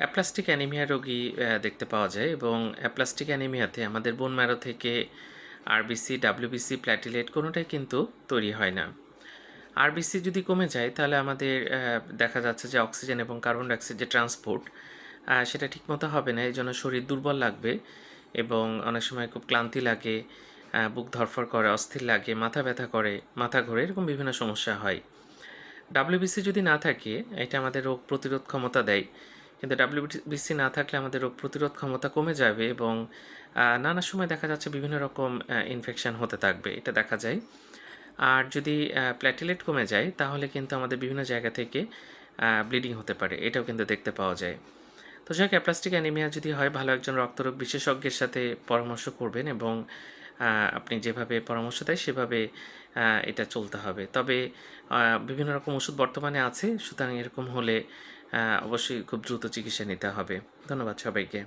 Aplastic anaemia রোগী দেখতে পাওয়া যায় এবং অ্যাপ্লাস্টিক অ্যানিমিয়াতে আমাদের বোন ম্যারো থেকে আরবিসি, ডাব্লিউবিসি, প্ল্যাটিলেট কোনোটাই কিন্তু তৈরি হয় না। আরবিসি যদি কমে যায় তাহলে আমাদের দেখা যাচ্ছে যে অক্সিজেন এবং কার্বন ডাইঅক্সাইড যে ট্রান্সপোর্ট সেটা ঠিকমতো হবে না। এজন্য শরীর দুর্বল লাগবে এবং অনেক সময় খুব ক্লান্তি লাগে, বুক ধড়ফড় করে, অস্থির লাগে, মাথা ব্যথা করে, মাথা ঘোরে, এরকম বিভিন্ন সমস্যা হয়। ডাব্লিউবিসি যদি না থাকে এটা আমাদের রোগ প্রতিরোধ ক্ষমতা দেয়, কিন্তু ডাব্লিউবিসি না থাকলে আমাদের রোগ প্রতিরোধ ক্ষমতা কমে যাবে এবং নানা সময় দেখা যাচ্ছে বিভিন্ন রকম ইনফেকশন হতে থাকবে, এটা দেখা যায়। আর যদি প্ল্যাটিলেট কমে যায় তাহলে কিন্তু আমাদের বিভিন্ন জায়গা থেকে ব্লিডিং হতে পারে, এটাও কিন্তু দেখতে পাওয়া যায়। তো যাক, অ্যাপ্লাস্টিক অ্যানিমিয়া যদি হয় ভালো একজন রক্তরোগ বিশেষজ্ঞের সাথে পরামর্শ করবেন এবং আপনি যেভাবে পরামর্শ দেয় সেভাবে এটা চলতে হবে। তবে বিভিন্ন রকম ওষুধ বর্তমানে আছে, সুতরাং এরকম হলে অবশ্যই খুব দ্রুত চিকিৎসা নিতে হবে। ধন্যবাদ সবাইকে।